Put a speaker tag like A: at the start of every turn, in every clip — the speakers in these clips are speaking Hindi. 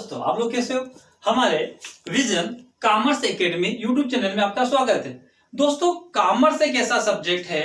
A: दोस्तों, आप लोग कैसे हो। हमारे vision commerce academy YouTube channel में आपका स्वागत है। दोस्तों, कॉमर्स एक ऐसा सब्जेक्ट है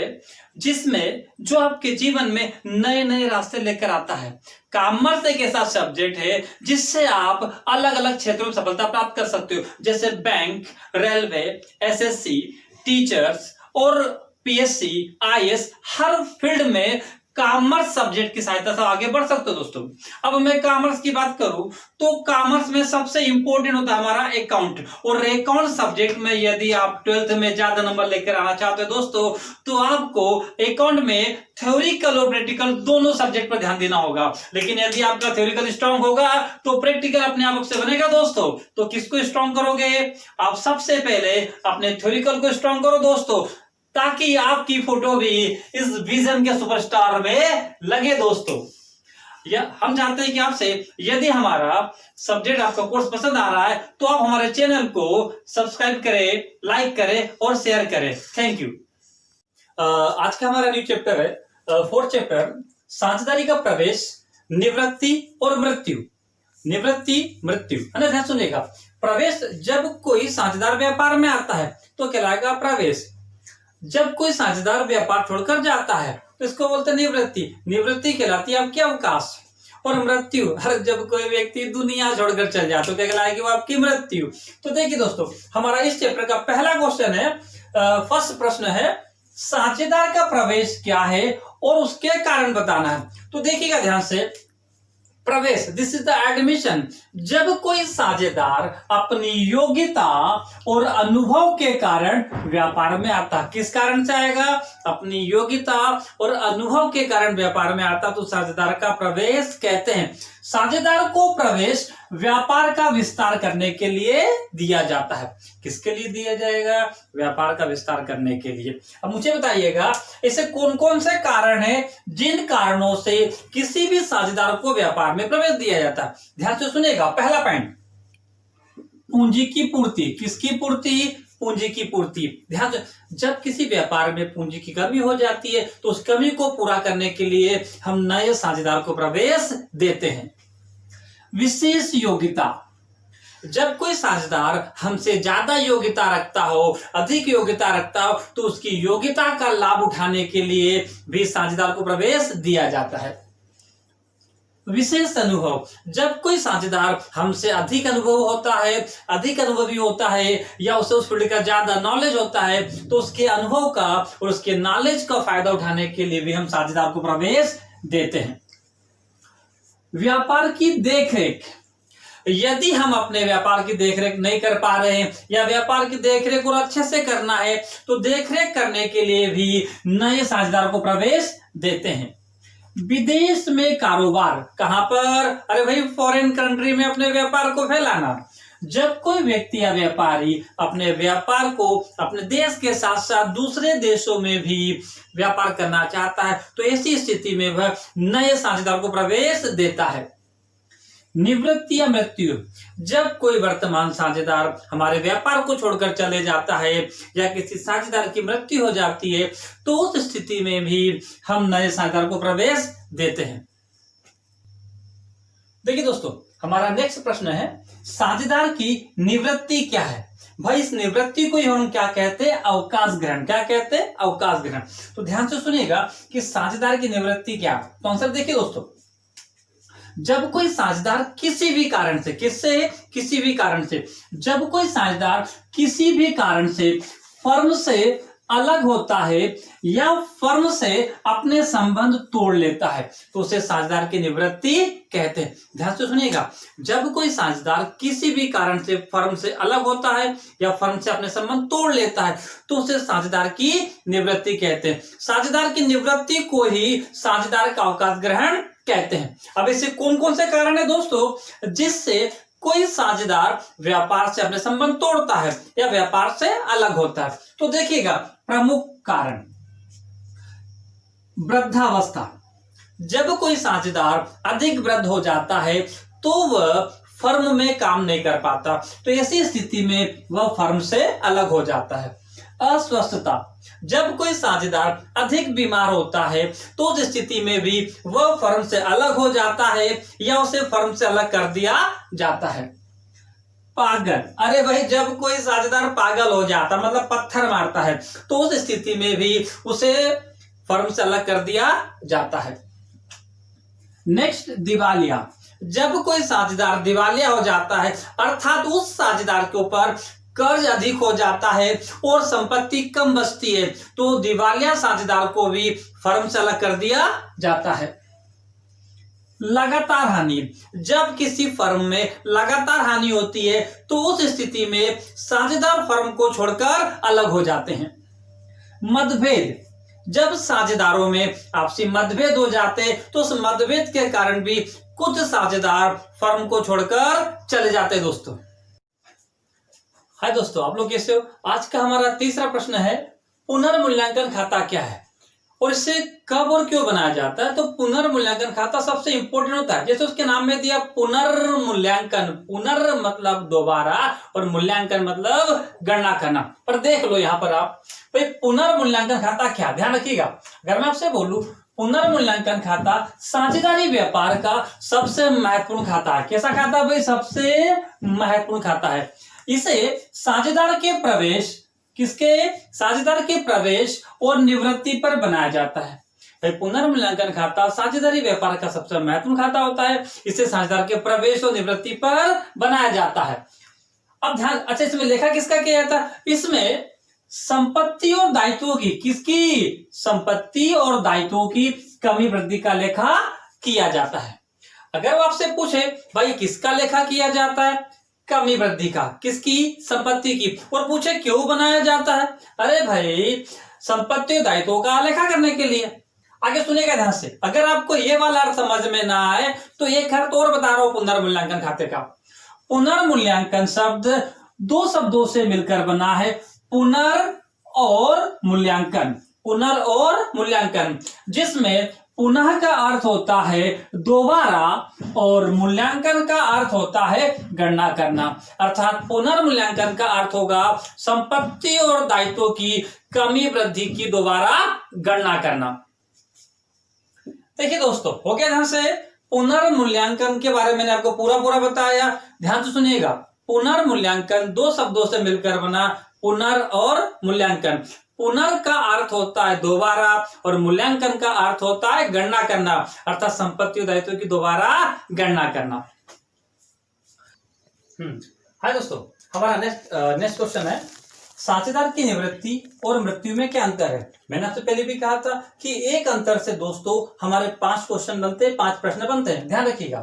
A: जिसमें जो आपके जीवन में नए नए रास्ते लेकर आता है। कॉमर्स एक ऐसा सब्जेक्ट है जिससे आप अलग अलग क्षेत्रों में सफलता प्राप्त कर सकते हो, जैसे बैंक, रेलवे, एसएससी, टीचर्स और पीएससी, आईएएस, हर फील्ड में कॉमर्स सब्जेक्ट की सहायता से आगे बढ़ सकते हो। दोस्तों, अब मैं कॉमर्स की बात करूं तो कॉमर्स में सबसे इंपॉर्टेंट होता है हमारा अकाउंट, और अकाउंट सब्जेक्ट में यदि आप 12th में ज्यादा नंबर लेकर आना चाहते हो दोस्तों, तो आपको अकाउंट में थ्योरिकल और प्रैक्टिकल दोनों सब्जेक्ट पर ध्यान देना होगा। लेकिन यदि आपका थ्योरिकल स्ट्रांग होगा तो प्रैक्टिकल अपने आप से बनेगा। दोस्तों, तो किसको स्ट्रांग करोगे? आप सबसे पहले अपने थ्योरिकल को स्ट्रांग करो दोस्तों, ताकि आपकी फोटो भी इस विजन के सुपरस्टार में लगे। दोस्तों, हम चाहते हैं कि आपसे यदि हमारा सब्जेक्ट, आपका कोर्स पसंद आ रहा है तो आप हमारे चैनल को सब्सक्राइब करें, लाइक करें और शेयर करें। Thank you. आज का हमारा न्यू चैप्टर है 4th चैप्टर, साझेदारी का प्रवेश, निवृत्ति और मृत्यु। निवृत्ति, मृत्यु, है ना? ध्यान सुनिएगा। प्रवेश, जब कोई साझेदार व्यापार में आता है तो कहलाएगा प्रवेश। जब कोई साझेदार व्यापार छोड़कर जाता है तो इसको बोलते हैं निवृत्ति। निवृत्ति कहलाती है आपकी अवकाश। और मृत्यु, हर जब कोई व्यक्ति दुनिया छोड़कर चल जाए तो क्या कहलाएगी? वो आपकी मृत्यु। तो देखिए दोस्तों, हमारा इस चैप्टर का पहला क्वेश्चन है, फर्स्ट प्रश्न है, साझेदार का प्रवेश क्या है और उसके कारण बताना है। तो देखिएगा ध्यान से, प्रवेश, दिस इज द एडमिशन। जब कोई साझेदार अपनी योग्यता और अनुभव के कारण व्यापार में आता, किस कारण से आएगा? अपनी योग्यता और अनुभव के कारण व्यापार में आता तो साझेदार का प्रवेश कहते हैं। साझेदार को प्रवेश व्यापार का विस्तार करने के लिए दिया जाता है। किसके लिए दिया जाएगा? व्यापार का विस्तार करने के लिए। अब मुझे बताइएगा, ऐसे कौन कौन से कारण हैं जिन कारणों से किसी भी साझेदार को व्यापार में प्रवेश दिया जाता है। ध्यान से सुनिएगा। पहला पॉइंट, पूंजी की पूर्ति। किसकी पूर्ति? पूंजी की पूर्ति। ध्यान से, जब किसी व्यापार में पूंजी की कमी हो जाती है तो उस कमी को पूरा करने के लिए हम नए साझेदार को प्रवेश देते हैं। विशेष योग्यता, जब कोई साझेदार हमसे ज्यादा योग्यता रखता हो, अधिक योग्यता रखता हो, तो उसकी योग्यता का लाभ उठाने के लिए भी साझेदार को प्रवेश दिया जाता है। विशेष अनुभव, जब कोई साझेदार हमसे अधिक अनुभव होता है, अधिक अनुभवी होता है, या उसे उस फील्ड का ज्यादा नॉलेज होता है, तो उसके अनुभव का और उसके नॉलेज का फायदा उठाने के लिए भी हम साझेदार को प्रवेश देते हैं। व्यापार की देखरेख, यदि हम अपने व्यापार की देखरेख नहीं कर पा रहे हैं या व्यापार की देखरेख और अच्छे से करना है तो देखरेख करने के लिए भी नए साझेदार को प्रवेश देते हैं। विदेश में कारोबार, कहां पर? अरे भाई, फॉरेन कंट्री में अपने व्यापार को फैलाना। जब कोई व्यक्ति या व्यापारी अपने व्यापार को अपने देश के साथ साथ दूसरे देशों में भी व्यापार करना चाहता है तो ऐसी स्थिति में वह नए साझेदार को प्रवेश देता है। निवृत्ति या मृत्यु, जब कोई वर्तमान साझेदार हमारे व्यापार को छोड़कर चले जाता है या किसी साझेदार की मृत्यु हो जाती है तो उस स्थिति में भी हम नए साझेदार को प्रवेश देते हैं। देखिए दोस्तों, हमारा नेक्स्ट प्रश्न है, साझेदार की निवृत्ति क्या है? भाई, इस निवृत्ति को हम क्या कहते हैं? अवकाश ग्रहण। क्या कहते हैं? अवकाश ग्रहण। तो ध्यान से सुनिएगा कि साझेदार की निवृत्ति क्या। तो आंसर देखिए दोस्तों, जब कोई साझेदार किसी भी कारण से, किसी भी कारण से, जब कोई साझेदार किसी भी कारण से फर्म से अलग होता है या फर्म से अपने संबंध तोड़ लेता है तो उसे साझेदार की निवृत्ति कहते हैं। ध्यान से सुनिएगा, जब कोई साझेदार किसी भी कारण से फर्म से अलग होता है या फर्म से अपने संबंध तोड़ लेता है तो उसे साझेदार की निवृत्ति कहते हैं। साझेदार की निवृत्ति को ही साझेदार का अवकाश ग्रहण कहते हैं। अब ऐसे कौन कौन से कारण है दोस्तों जिससे कोई साझेदार व्यापार से अपने संबंध तोड़ता है या व्यापार से अलग होता है? तो देखिएगा, प्रमुख कारण, वृद्धावस्था। जब कोई साझेदार अधिक वृद्ध हो जाता है तो वह फर्म में काम नहीं कर पाता तो ऐसी स्थिति में वह फर्म से अलग हो जाता है। अस्वस्थता, जब कोई साझेदार अधिक बीमार होता है तो उस स्थिति में भी वह फर्म से अलग हो जाता है या उसे फर्म से अलग कर दिया जाता है। पागल, अरे भाई जब कोई साझेदार पागल हो जाता मतलब पत्थर मारता है तो उस स्थिति में भी उसे फर्म से अलग कर दिया जाता है। नेक्स्ट, दिवालिया, जब कोई साझेदार दिवालिया हो जाता है अर्थात उस साझेदार के ऊपर कर्ज अधिक हो जाता है और संपत्ति कम बचती है तो दिवालिया साझेदार को भी फर्म से अलग कर दिया जाता है। लगातार हानि, जब किसी फर्म में लगातार हानि होती है तो उस स्थिति में साझेदार फर्म को छोड़कर अलग हो जाते हैं। मतभेद, जब साझेदारों में आपसी मतभेद हो जाते तो उस मतभेद के कारण भी कुछ साझेदार फर्म को छोड़कर चले जाते हैं। दोस्तों, हाय दोस्तों, आप लोग कैसे हो? आज का हमारा तीसरा प्रश्न है, पुनर्मूल्यांकन खाता क्या है और इसे कब और क्यों बनाया जाता है? तो पुनर्मूल्यांकन खाता सबसे इंपॉर्टेंट होता है, जैसे उसके नाम में दिया पुनर्मूल्यांकन, पुनर् मतलब दोबारा और मूल्यांकन मतलब गणना करना। पर देख लो यहाँ पर आप, भाई पुनर्मूल्यांकन खाता क्या, ध्यान रखिएगा। अगर मैं आपसे बोलूं पुनर्मूल्यांकन खाता साझेदारी व्यापार का सबसे महत्वपूर्ण खाता है। कैसा खाता भाई? सबसे महत्वपूर्ण खाता है। इसे साझेदार के प्रवेश साझेदार के प्रवेश और निवृत्ति पर बनाया जाता है। भाई पुनर्मूल्यांकन खाता साझेदारी व्यापार का सबसे महत्वपूर्ण खाता होता है। इसे साझेदार के प्रवेश और निवृत्ति पर बनाया जाता है। अब ध्यान, अच्छा इसमें लेखा किसका किया जाता है? इसमें संपत्ति और दायित्वों की, किसकी? संपत्ति और दायित्वों की कमी वृद्धि का लेखा किया जाता है। अगर वो आपसे पूछे भाई किसका लेखा किया जाता है? कमी वृद्धि का, किसकी? संपत्ति की, और पूछे क्यों बनाया जाता है? अरे भाई संपत्ति और दायित्वों का लेखा करने के लिए। आगे सुनेगा ध्यान से। अगर आपको ये वाला अर्थ समझ में ना आए तो एक अर्थ और बता रहा हूं पुनर्मूल्यांकन खाते का। पुनर्मूल्यांकन शब्द दो शब्दों से मिलकर बना है, पुनर् और मूल्यांकन, पुनर् और मूल्यांकन, जिसमें पुनः का अर्थ होता है दोबारा और मूल्यांकन का अर्थ होता है गणना करना। अर्थात पुनर्मूल्यांकन का अर्थ होगा संपत्ति और दायित्वों की कमी वृद्धि की दोबारा गणना करना। देखिए दोस्तों, हो गया ध्यान से। पुनर्मूल्यांकन के बारे में मैंने आपको पूरा बताया, ध्यान से सुनिएगा। पुनर्मूल्यांकन दो शब्दों से मिलकर बना, पुनर् और मूल्यांकन। पुनर् का अर्थ होता है दोबारा और मूल्यांकन का अर्थ होता है गणना करना, अर्थात संपत्ति और दायित्व की दोबारा गणना करना। हाय दोस्तों, हमारा नेक्स्ट क्वेश्चन है, साझेदार की निवृत्ति और मृत्यु में क्या अंतर है? मैंने आपसे पहले भी कहा था कि एक अंतर से दोस्तों हमारे 5 क्वेश्चन बनते हैं, 5 प्रश्न बनते हैं, ध्यान रखिएगा।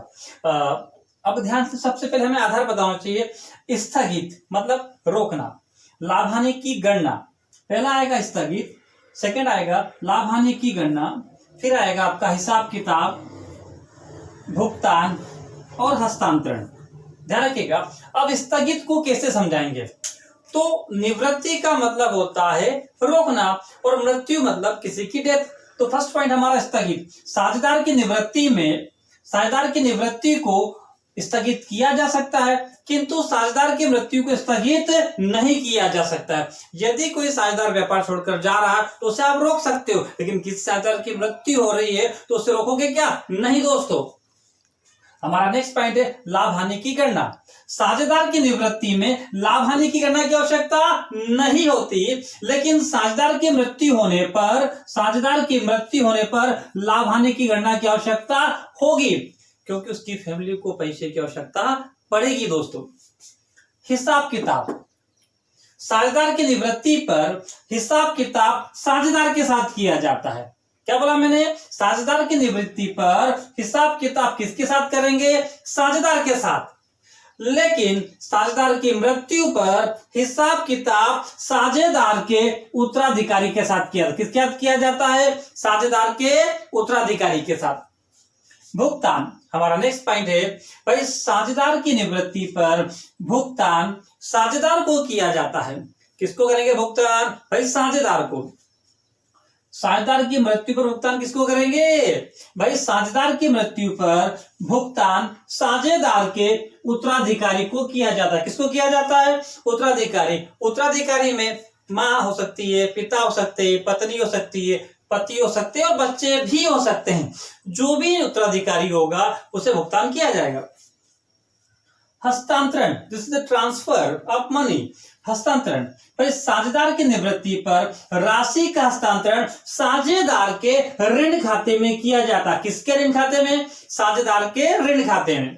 A: अब ध्यान से, सबसे पहले हमें आधार बताना चाहिए। स्थगित मतलब रोकना, लाभ हानि की गणना, पहला आएगा स्थगित, सेकंड आएगा लाभ हानि की गणना, फिर आएगा आपका हिसाब किताब, भुगतान और हस्तांतरण। ध्यान रखिएगा। अब स्थगित को कैसे समझाएंगे? तो निवृत्ति का मतलब होता है रोकना और मृत्यु मतलब किसी की डेथ। तो फर्स्ट पॉइंट हमारा स्थगित, साझेदार की निवृत्ति को स्थगित किया जा सकता है, किंतु साझेदार की मृत्यु को स्थगित नहीं किया जा सकता है। यदि कोई साझेदार व्यापार छोड़कर जा रहा है तो उसे आप रोक सकते हो, लेकिन किसी साझेदार की मृत्यु हो रही है तो उसे रोकोगे क्या? नहीं दोस्तों। हमारा नेक्स्ट पॉइंट है लाभ हानि की गणना। साझेदार की निवृत्ति में लाभ हानि की गणना की आवश्यकता नहीं होती, लेकिन साझेदार की मृत्यु होने पर लाभ हानि की गणना की आवश्यकता होगी, क्योंकि उसकी फैमिली को पैसे की आवश्यकता पड़ेगी। दोस्तों, हिसाब किताब, साझेदार की निवृत्ति पर हिसाब किताब साझेदार के साथ किया जाता है। क्या बोला मैंने? साझेदार की निवृत्ति पर हिसाब किताब किसके साथ करेंगे? साझेदार के साथ। लेकिन साझेदार की मृत्यु पर हिसाब किताब साझेदार के उत्तराधिकारी के साथ किसके साथ किया जाता है? साझेदार के उत्तराधिकारी के साथ। भुगतान, हमारा नेक्स्ट पॉइंट है भाई, साझेदार की निवृत्ति पर भुगतान साझेदार को किया जाता है। किसको करेंगे भुगतान? भाई साझेदार को। साझेदार की मृत्यु पर भुगतान किसको करेंगे? भाई साझेदार की मृत्यु पर भुगतान साझेदार के उत्तराधिकारी को किया जाता है। किसको किया जाता है? उत्तराधिकारी। उत्तराधिकारी में माँ हो सकती है, पिता हो सकते हैं, पत्नी हो सकती है, पति हो सकते हैं और बच्चे भी हो सकते हैं। जो भी उत्तराधिकारी होगा उसे भुगतान किया जाएगा। हस्तांतरण, this is the transfer of money. हस्तांतरण, पर साझेदार की निवृत्ति पर राशि का हस्तांतरण साझेदार के ऋण खाते में किया जाता। किसके ऋण खाते में? साझेदार के ऋण खाते में।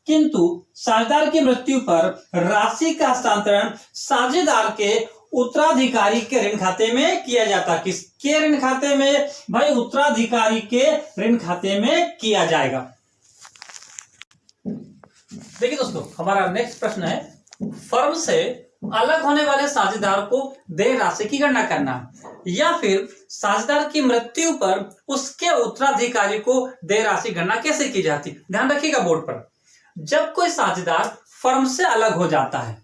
A: किंतु साझेदार की मृत्यु पर राशि का हस्तांतरण साझेदार के उत्तराधिकारी के ऋण खाते में किया जाता। किसके ऋण खाते में? भाई उत्तराधिकारी के ऋण खाते में किया जाएगा। देखिए दोस्तों, हमारा नेक्स्ट प्रश्न है, फर्म से अलग होने वाले साझेदार को देय राशि की गणना करना, या फिर साझेदार की मृत्यु पर उसके उत्तराधिकारी को देय राशि गणना कैसे की जाती। ध्यान रखिएगा बोर्ड पर, जब कोई साझेदार फर्म से अलग हो जाता है,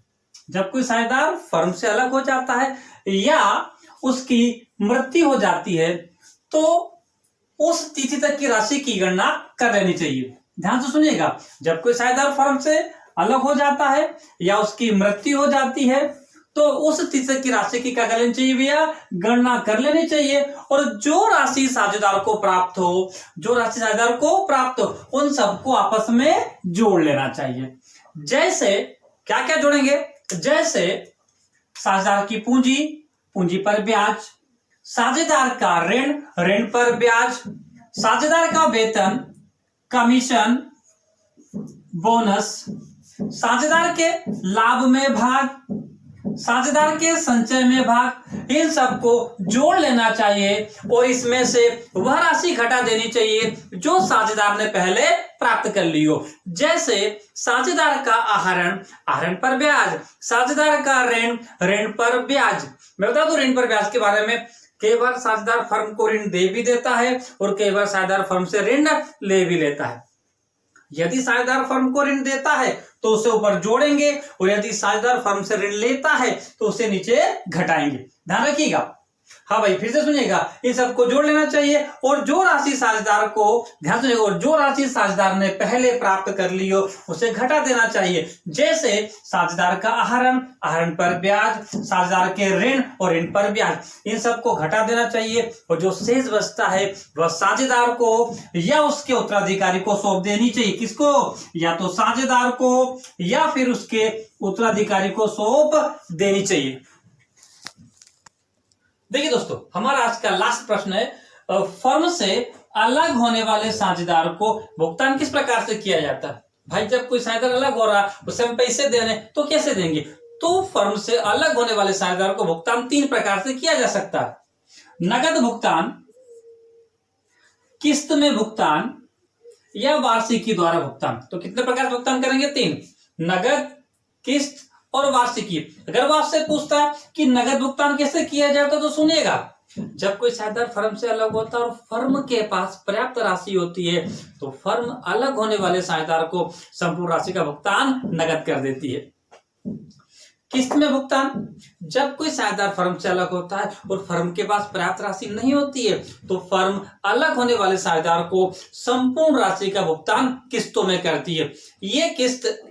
A: जब कोई साझेदार फर्म से अलग हो जाता है या उसकी मृत्यु हो जाती है, तो उस तिथि तक की राशि की गणना कर लेनी चाहिए। ध्यान से सुनिएगा, जब कोई साझेदार फर्म से अलग हो जाता है या उसकी मृत्यु हो जाती है, तो उस तिथि की राशि की क्या कर लेनी चाहिए भैया? गणना कर लेनी चाहिए। और जो राशि साझेदार को प्राप्त हो, जो राशि साझेदार को प्राप्त हो, उन सबको आपस में जोड़ लेना चाहिए। जैसे क्या क्या जोड़ेंगे? जैसे साझेदार की पूंजी, पूंजी पर ब्याज, साझेदार का ऋण, ऋण पर ब्याज, साझेदार का वेतन, कमीशन, बोनस, साझेदार के लाभ में भाग, साझेदार के संचय में भाग, इन सबको जोड़ लेना चाहिए और इसमें से वह राशि घटा देनी चाहिए जो साझेदार ने पहले प्राप्त कर ली हो। जैसे साझेदार का आहरण, आहरण पर ब्याज, साझेदार का ऋण, ऋण पर ब्याज। मैं बता दूं ऋण पर ब्याज के बारे में, कई बार साझेदार फर्म को ऋण दे भी देता है और कई बार साझेदार फर्म से ऋण ले भी लेता है। यदि साझेदार फर्म को ऋण देता है तो उसे ऊपर जोड़ेंगे और यदि साझेदार फर्म से ऋण लेता है तो उसे नीचे घटाएंगे। ध्यान रखिएगा। हाँ भाई, फिर से सुनिएगा, इन सबको जोड़ लेना चाहिए और जो राशि साझेदार को, ध्यान सुनिएगा, और जो राशि साझेदार ने पहले प्राप्त कर ली हो उसे घटा देना चाहिए। जैसे साझेदार का आहरण, आहरण पर ब्याज, साझेदार के ऋण और ऋण पर ब्याज, इन सबको घटा देना चाहिए और जो शेष बचता है वह साझेदार को या उसके उत्तराधिकारी को सौंप देनी चाहिए। किसको? या तो साझेदार को या फिर उसके उत्तराधिकारी को सौंप देनी चाहिए। देखिए दोस्तों, हमारा आज का लास्ट प्रश्न है, फर्म से अलग होने वाले साझेदार को भुगतान किस प्रकार से किया जाता है। भाई, जब कोई साझेदार अलग हो रहा है उसे हम पैसे दे रहे हैं तो कैसे देंगे? तो फर्म से अलग होने वाले साझेदार को भुगतान 3 प्रकार से किया जा सकता है। नगद भुगतान, किस्त में भुगतान या वार्षिकी द्वारा भुगतान। तो कितने प्रकार से भुगतान करेंगे? 3, नगद, किस्त और वार्षिकी। अगर वो आपसे पूछता कि नगद भुगतान कैसे किया जाता तो सुनिएगा, जब कोई साझेदार फर्म से अलग होता है और फर्म के पास पर्याप्त राशि होती है तो फर्म अलग होने वाले साझेदार को संपूर्ण राशि का भुगतान नगद कर देती है। किस्त में भुगतान, जब कोई साझेदार फर्म से अलग होता है और फर्म के पास पर्याप्त राशि नहीं होती है तो फर्म अलग होने वाले साझेदार को संपूर्ण राशि का भुगतान किस्तों में करती है। ये किस्त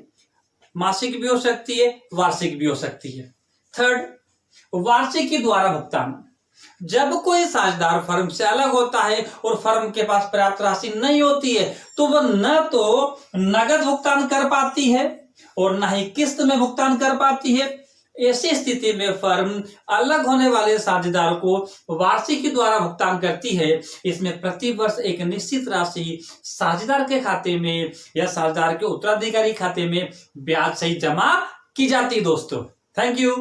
A: मासिक भी हो सकती है, वार्षिक भी हो सकती है। थर्ड, वार्षिकी द्वारा भुगतान, जब कोई साझेदार फर्म से अलग होता है और फर्म के पास पर्याप्त राशि नहीं होती है तो वह न तो नगद भुगतान कर पाती है और न ही किस्त में भुगतान कर पाती है। ऐसी स्थिति में फर्म अलग होने वाले साझेदार को वार्षिकी द्वारा भुगतान करती है। इसमें प्रति वर्ष एक निश्चित राशि साझेदार के खाते में या साझेदार के उत्तराधिकारी खाते में ब्याज सहित जमा की जाती है। दोस्तों, थैंक यू।